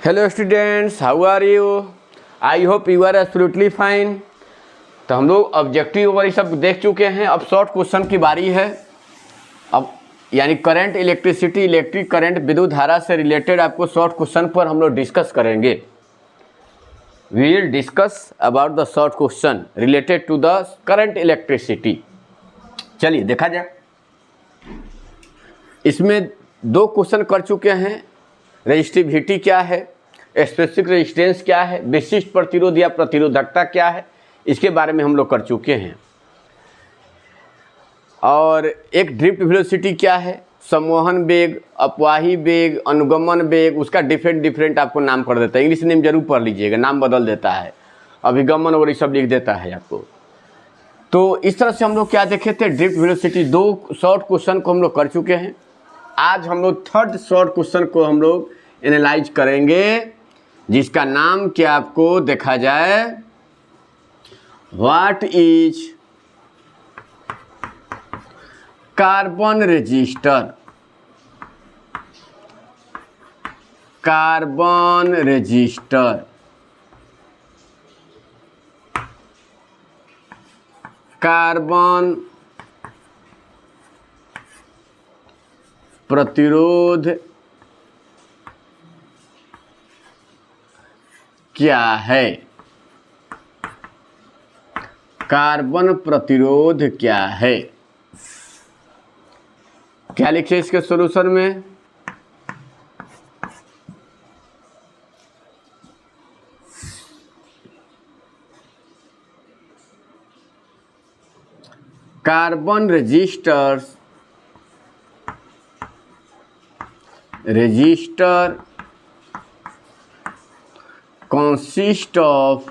Hello students, how are you? I hope you are absolutely fine. तो हम लोग objective वाली सब देख चुके हैं। अब शॉर्ट क्वेश्चन की बारी है। अब यानी करंट इलेक्ट्रिसिटी, इलेक्ट्रिक करंट, विद्युत धारा से रिलेटेड आपको शॉर्ट क्वेश्चन पर हम लोग डिस्कस करेंगे। We will discuss about the short question related to the current electricity. चलिए देखा जाए। इसमें दो क्वेश्चन कर चुके हैं। रेजिस्टिविटी क्या है, स्पेसिफिक रेजिस्टेंस क्या है, विशिष्ट प्रतिरोध या प्रतिरोधकता क्या है, इसके बारे में हम लोग कर चुके हैं। और एक ड्रिफ्ट वेलोसिटी क्या है, संवहन वेग, अपवाही वेग, अनुगमन वेग, उसका डिफरेंट आपको नाम कर देता है। इंग्लिश नेम जरूर पढ़ लीजिएगा, नाम बदल देता है, अभिगमन और ये सब लिख देता है आपको। तो इस तरह से हम लोग क्या देखे थे, ड्रिफ्ट वेलोसिटी। दो शॉर्ट क्वेश्चन को हम लोग कर चुके हैं। आज हम लोग थर्ड शॉर्ट क्वेश्चन को हम लोग एनालाइज करेंगे, जिसका नाम क्या आपको देखा जाए, what is carbon resistor. Carbon resistor, carbon प्रतिरोध क्या है, कार्बन प्रतिरोध क्या है। क्या लिखे इसके सॉल्यूशन में, carbon resistor consist of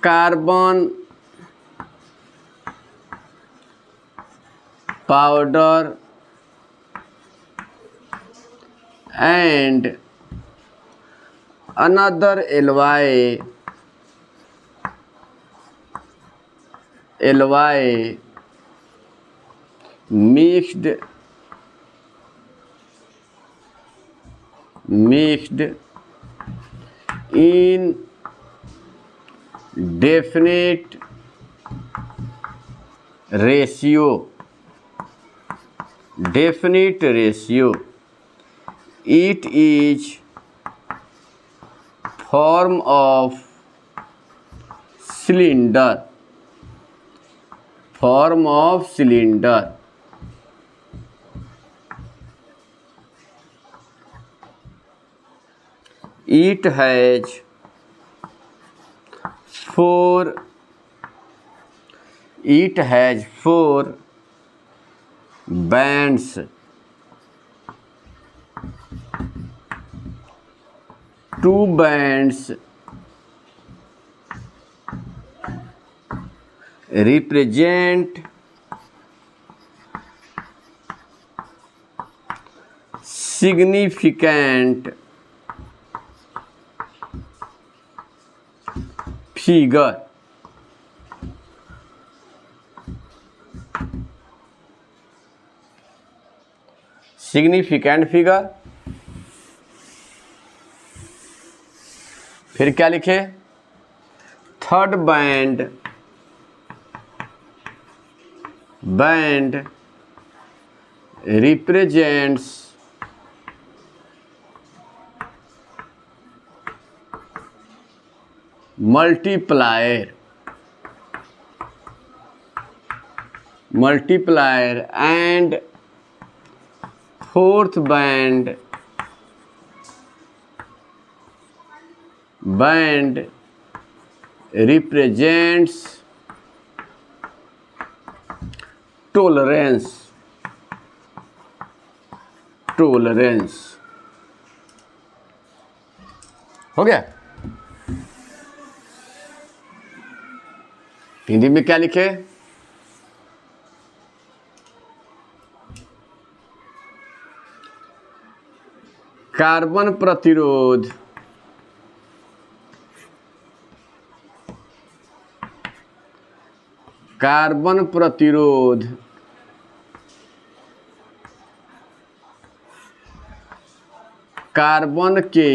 carbon powder and another alloy mixed in definite ratio, it is form of cylinder, it has four bands, two bands represent significant figure, फिर क्या लिखे, third band represents multiplier and fourth band represents tolerance। हो गया। हिंदी में क्या लिखे, carbon प्रतिरोध carbon प्रतिरोध कार्बन के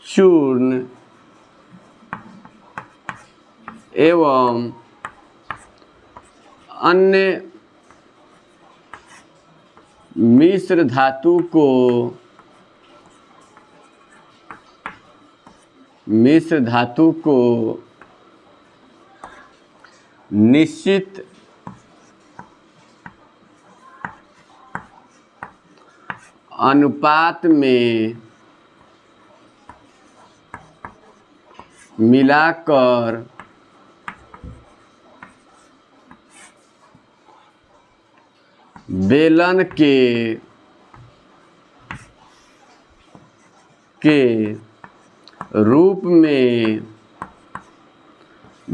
चूर्ण एवं अन्य मिश्र धातु को निश्चित अनुपात में मिलाकर बेलन के रूप में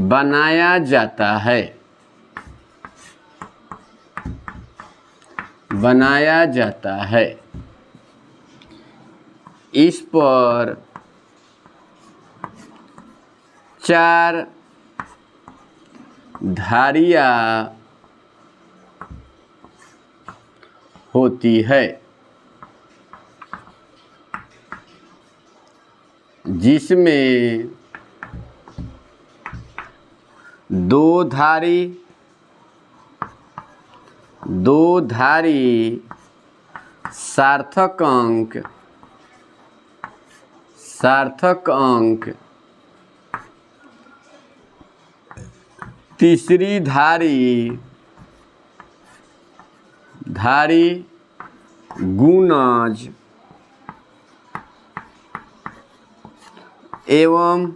बनाया जाता है। इस पर 4 धारियाँ होती है, जिसमें 2 धारी सार्थक अंक, तीसरी धारी गुणज एवं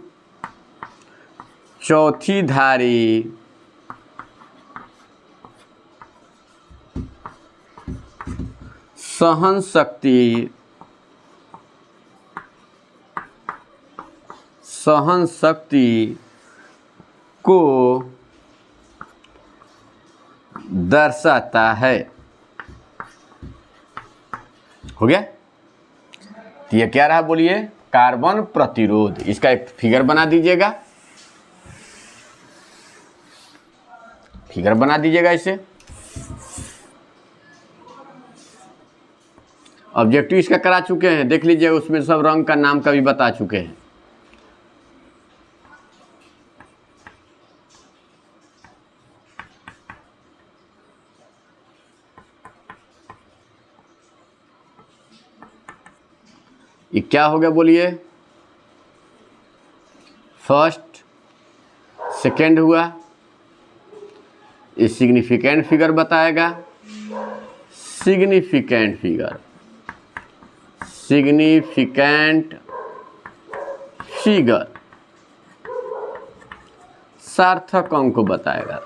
चौथी धारी सहन शक्ति को दर्शाता है। हो गया? तो ये क्या रहा बोलिए? कार्बन प्रतिरोध। इसका एक फिगर बना दीजिएगा, इसे। ऑब्जेक्टिव इसका करा चुके हैं, देख लीजिएगा, उसमें सब रंग का नाम का भी बता चुके हैं। ये क्या हो गया बोलिए? फर्स्ट, सेकेंड हुआ। ये सिग्निफिकेंट फिगर बताएगा। सिग्निफिकेंट फिगर सार्थक अंक को बताएगा।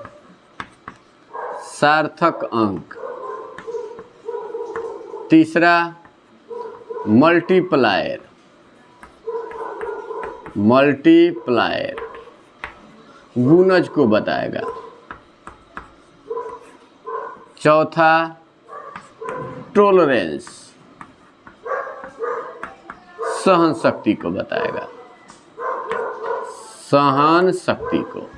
सार्थक अंक। तीसरा मल्टीप्लायर गुणज को बताएगा। चौथा टॉलरेंस सहन शक्ति को बताएगा। सहन शक्ति को,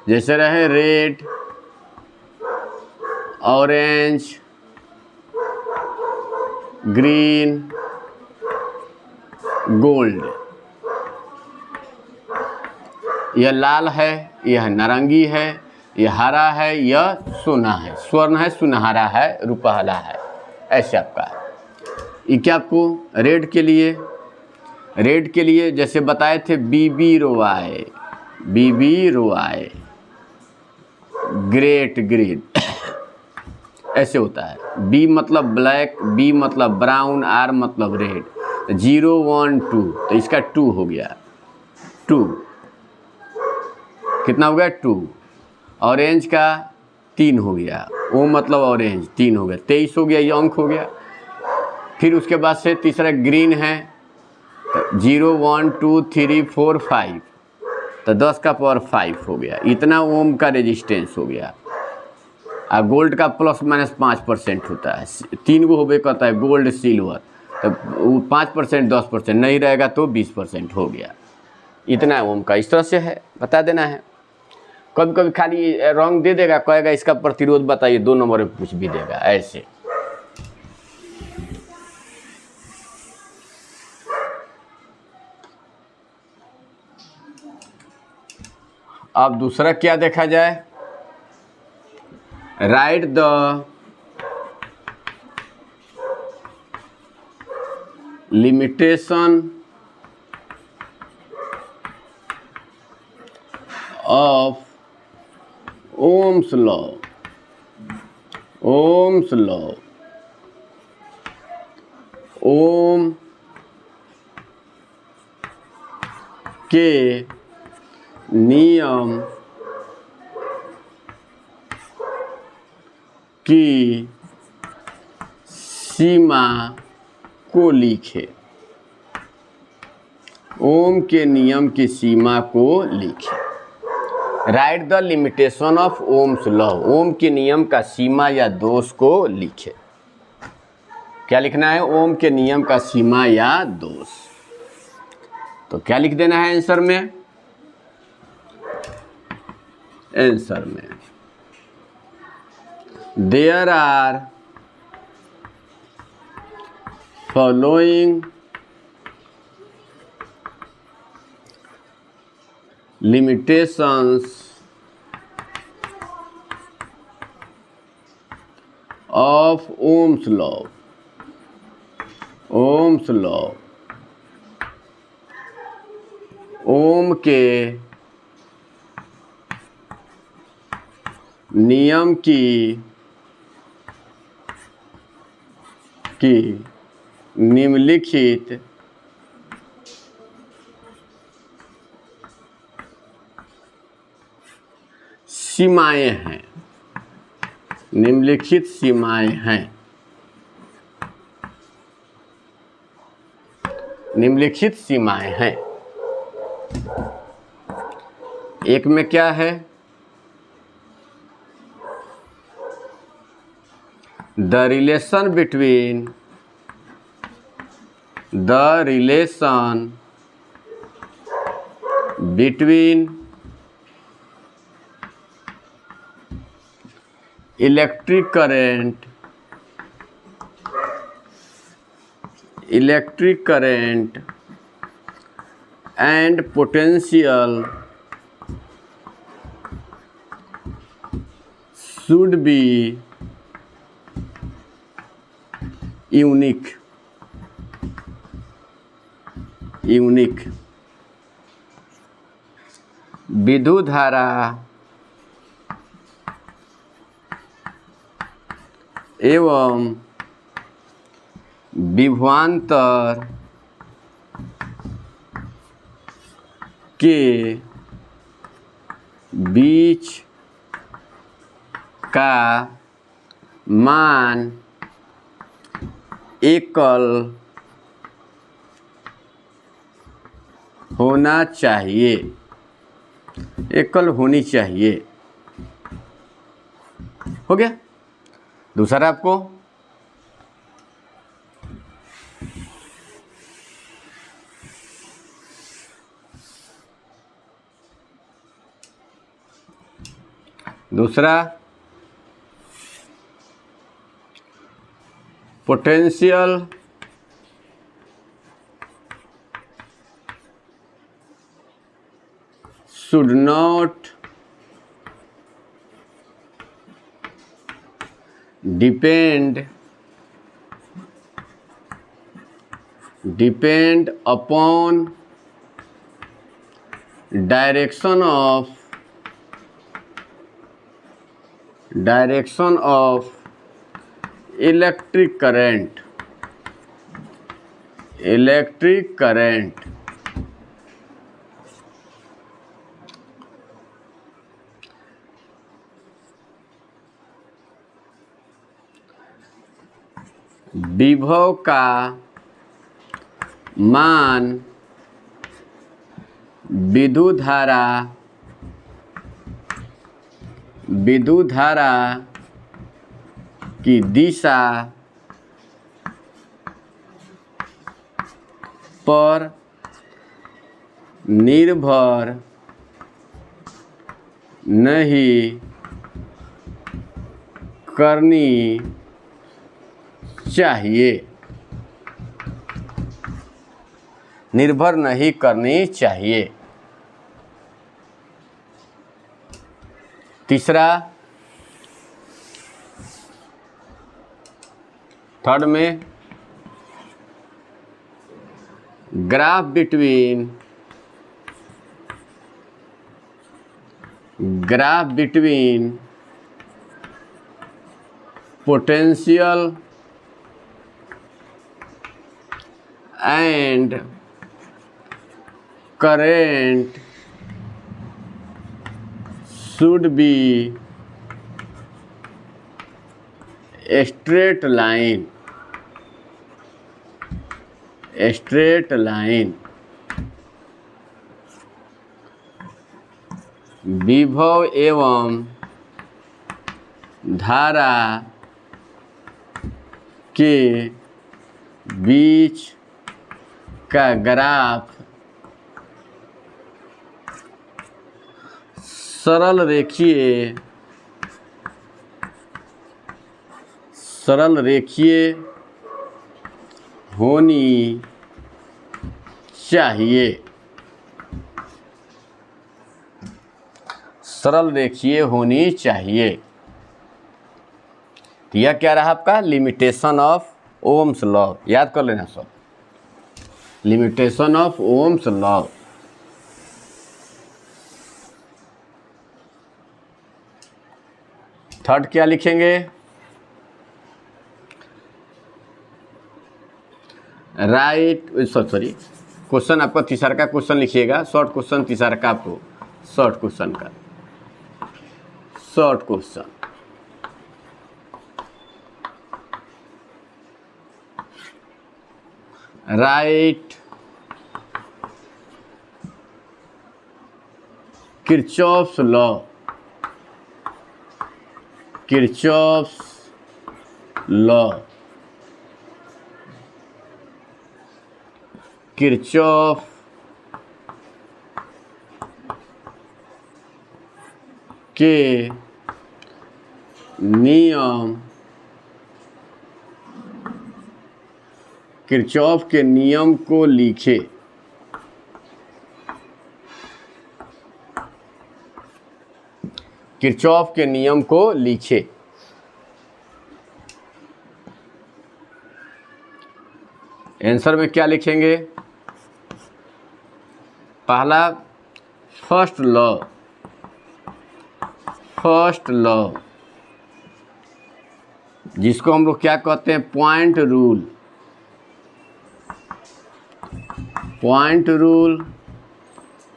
जैसे रहे रेड, ऑरेंज, ग्रीन, गोल्ड। यह लाल है, यह नारंगी है, यह हरा है, यह सोना है, स्वर्ण है, सुनहरा है, रुपहला है। ऐसे आपका है। ये क्या आपको रेड के लिए जैसे बताए थे, बीबी रोआए, ग्रेट ग्रीन, ऐसे होता है। बी मतलब ब्लैक, बी मतलब ब्राउन, आर मतलब रेड। 0 1 2, तो इसका 2 हो गया। 2 कितना हो गया? 2। ऑरेंज का 3 हो गया, ओ मतलब ऑरेंज 3 हो गया, 23 हो गया, ये अंक हो गया। फिर उसके बाद से तीसरा ग्रीन है, तो 0 1 2 3 4 5, तो 10 का पावर 5 हो गया। इतना ओम का रेजिस्टेंस हो गया। और गोल्ड का ±5% होता है। 3 गो होबे करता है, गोल्ड सिल्वर, तो 5% 10% नहीं रहेगा तो 20% हो गया। इतना ओम का इस तरह से है, बता देना है। कभी कभी खाली रंग दे देगा, कहेगा इसका प्रतिरोध बताइए, 2 नंबर में पूछ भी देगा ऐसे। अब दूसरा क्या देखा जाए, write the limitation of ohm's law. Ohm's law, ohm के नियम की सीमा को लिखे। ओम के नियम की सीमा को लिखे। Write the limitation of ohm's law, ohm के नियम का सीमा या दोष को लिखे। क्या लिखना है, ओम के नियम का सीमा या दोष। तो क्या लिख देना है आंसर में, आंसर में there are following limitations of Ohm's law। Ohm's law, Ohm के नियम की निम्नलिखित सीमाएं हैं। निम्नलिखित सीमाएं हैं। निम्नलिखित सीमाएं हैं। एक में क्या है, the relation between electric current and potential should be unique। विद्युत धारा एवं विभवांतर के बीच का मान एकल होना चाहिए, एकल होनी चाहिए। हो गया। दूसरा आपको potential should not depend upon direction of electric current। विभव का मान विद्युत धारा की दिशा पर नहीं करनी चाहिए, निर्भर नहीं करनी चाहिए। तीसरा, थर्ड में graph between potential and current should be a straight line, विभव एवं धारा के बीच का ग्राफ सरल रेखीय होनी चाहिए, सरल रेखीय होनी चाहिए। तो यह क्या रहा आपका लिमिटेशन ऑफ ओम्स लॉ, याद कर लेना सब, limitation of ohm's law. Third क्या लिखेंगे, राइट, सॉरी क्वेश्चन आपका तीसरा का क्वेश्चन लिखिएगा, शॉर्ट क्वेश्चन तीसरा का आपको, शॉर्ट क्वेश्चन का short question. Right Kirchhoff's law, Kirchhoff's law, Kirchhoff के नियम, किरचॉफ के नियम को लिखे। किरचॉफ के नियम को लिखे। आंसर में क्या लिखेंगे, पहला फर्स्ट लॉ जिसको हम लोग क्या कहते हैं, पॉइंट रूल,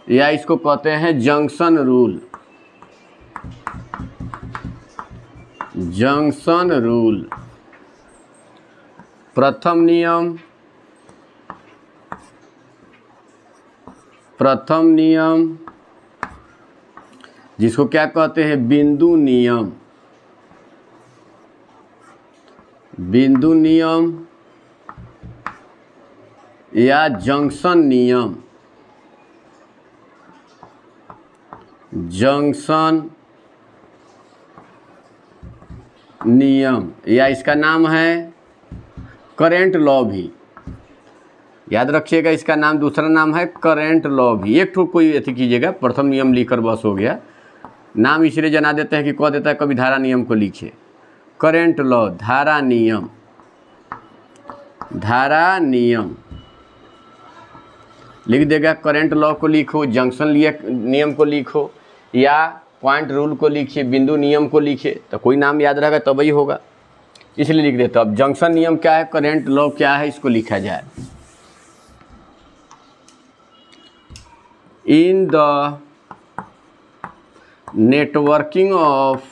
या इसको कहते हैं जंक्शन रूल। प्रथम नियम जिसको क्या कहते हैं, बिंदु नियम या जंक्शन नियम, या इसका नाम है करेंट लॉ भी, याद रखिएगा इसका नाम, दूसरा नाम है करेंट लॉ भी। एक ठो कोई ऐसी कीजिएगा, प्रथम नियम लिखकर बस हो गया, नाम इसलिए जना देते हैं कि कह देता है कभी धारा नियम को लिखे, करेंट लॉ धारा नियम लिख देगा, करेंट लॉ को लिखो, जंक्शन नियम को लिखो, या पॉइंट रूल को लिखिए, बिंदु नियम को लिखिए, तो कोई नाम याद रहेगा तब ही होगा, इसलिए लिख देता। अब जंक्शन नियम क्या है, करेंट लॉ क्या है, इसको लिखा जाए। In the networking of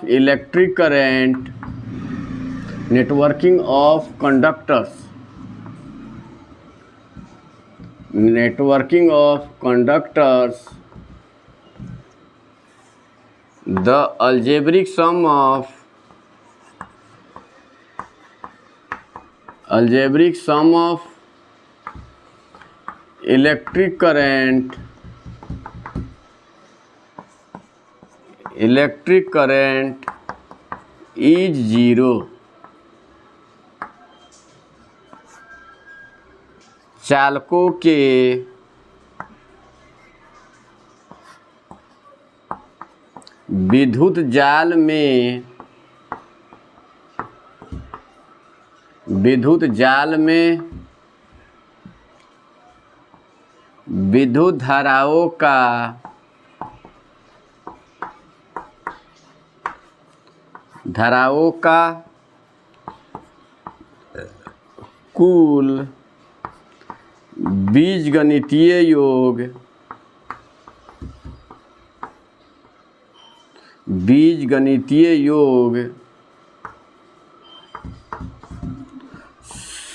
electric current, networking of conductors, the algebraic sum of algebraic sum of electric current is 0। चालकों के विद्युत जाल में विद्युत धाराओं का कुल बीजगणितीय योग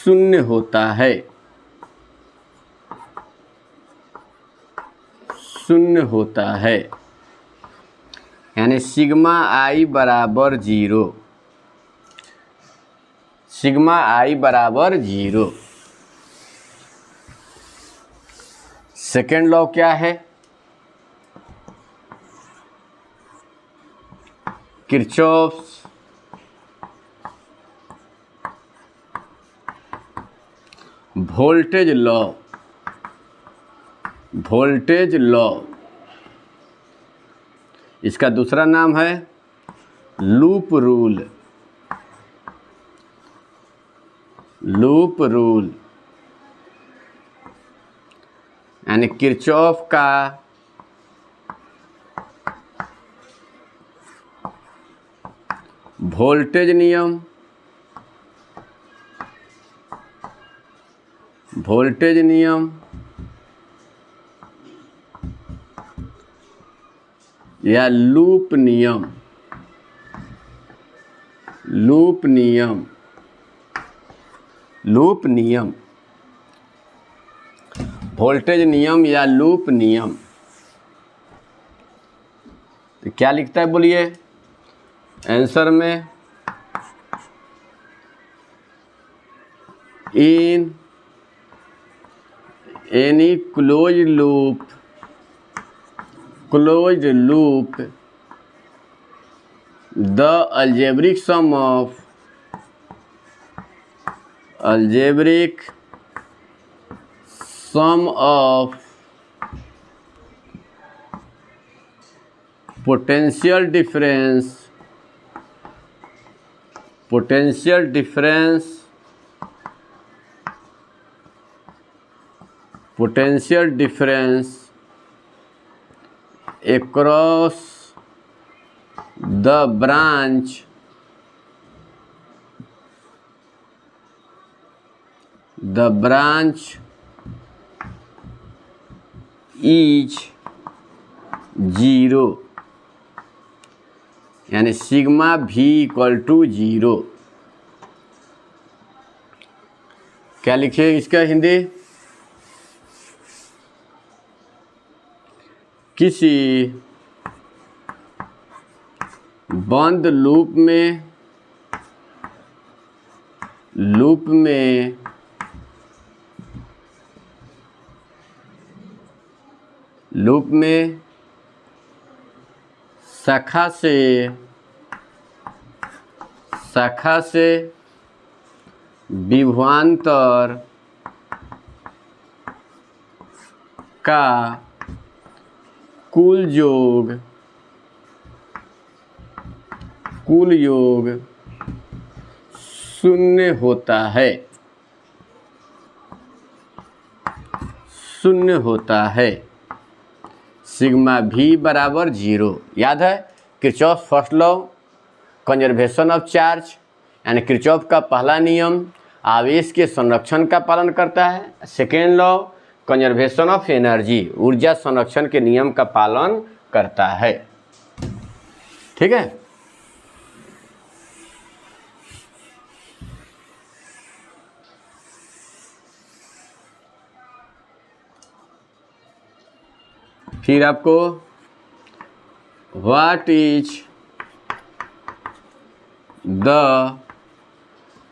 0 होता है। 0 होता है, यानी सिग्मा आई बराबर 0। सिग्मा आई बराबर 0। सेकेंड लॉ क्या है? Kirchhoff's voltage law. इसका दूसरा नाम है लूप रूल। यानी किरचॉफ का वोल्टेज नियम या लूप नियम वोल्टेज नियम या लूप नियम। तो क्या लिखता है बोलिए आंसर में? In any closed loop the algebraic sum of potential difference across the branch is 0। यानी सिग्मा भी इक्वल टू 0। क्या लिखिए इसका हिंदी? किसी बंद लूप में शाखा से विभवांतर का कुल योग 0 होता है। 0 होता है। सिग्मा भी बराबर 0। याद है Kirchhoff first law conservation of charge, यानी किरचॉफ का पहला नियम आवेश के संरक्षण का पालन करता है। Second law conservation of energy, ऊर्जा संरक्षण के नियम का पालन करता है। ठीक है। फिर आपको what is the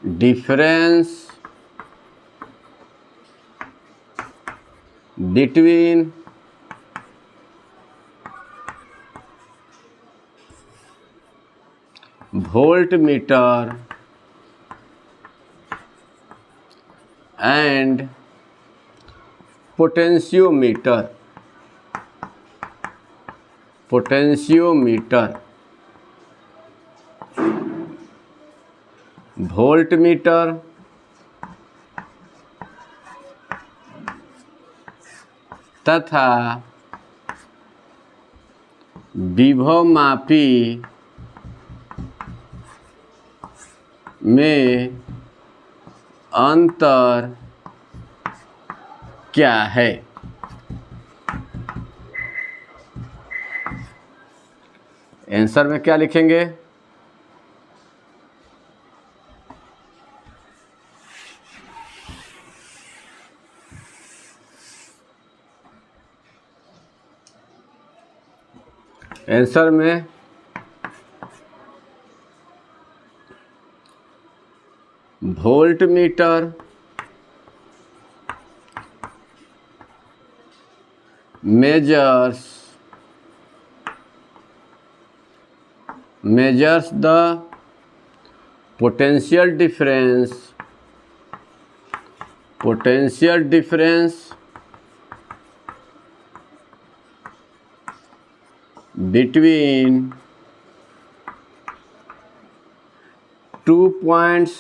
difference between voltmeter and potentiometer. Voltmeter तथा विभवमापी में अंतर क्या है? आंसर में क्या लिखेंगे? आंसर में voltmeter measures the potential difference between 2 points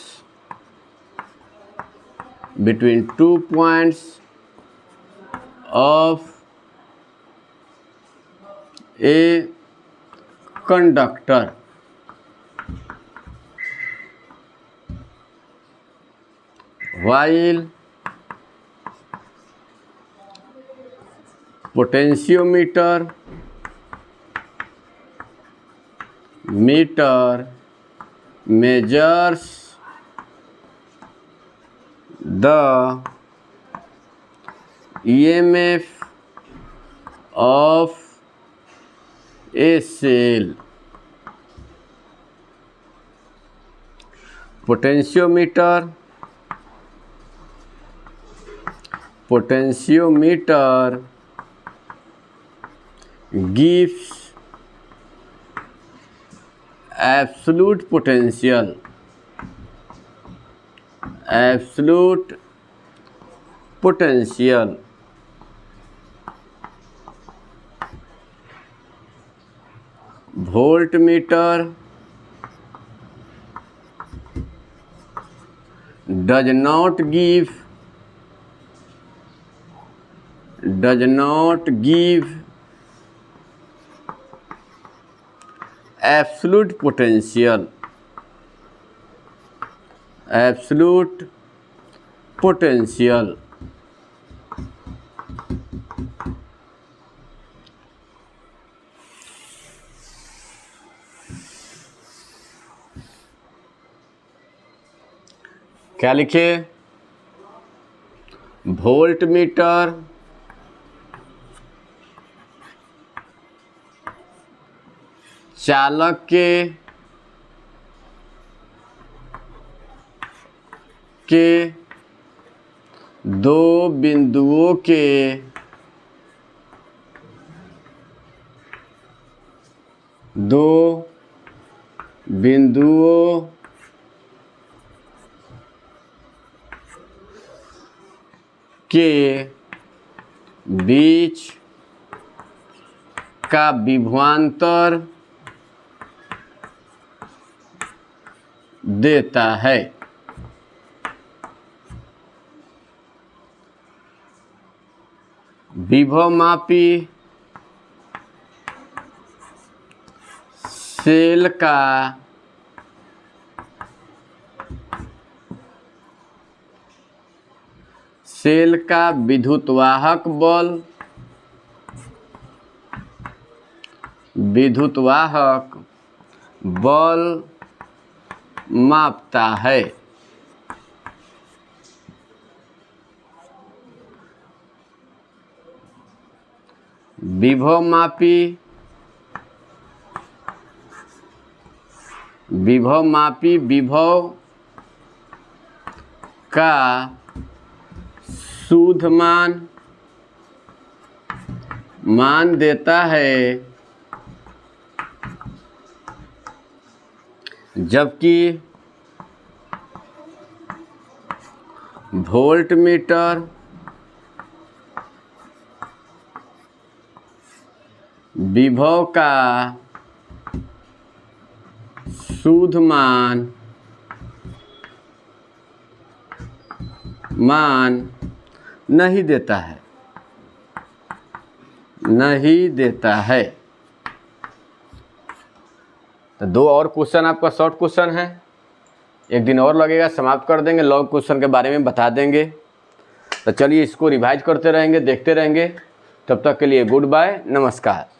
of a conductor. While potentiometer measures the EMF of a cell. Potentiometer gives absolute potential voltmeter does not give absolute potential. क्या लिखे? वोल्टमीटर चालक के दो बिंदुओं के बीच का विभवांतर देता है। विभवमापी सेल का विद्युतवाहक बल मापता है। विभवमापी विभव का शुद्ध मान मान देता है, जबकि वोल्टमीटर विभव का शुद्ध मान नहीं देता है, नहीं देता है। तो दो और क्वेश्चन आपका शॉर्ट क्वेश्चन है, एक दिन और लगेगा, समाप्त कर देंगे, लॉन्ग क्वेश्चन के बारे में बता देंगे। तो चलिए इसको रिवाइज करते रहेंगे, देखते रहेंगे। तब तक के लिए गुड बाय, नमस्कार।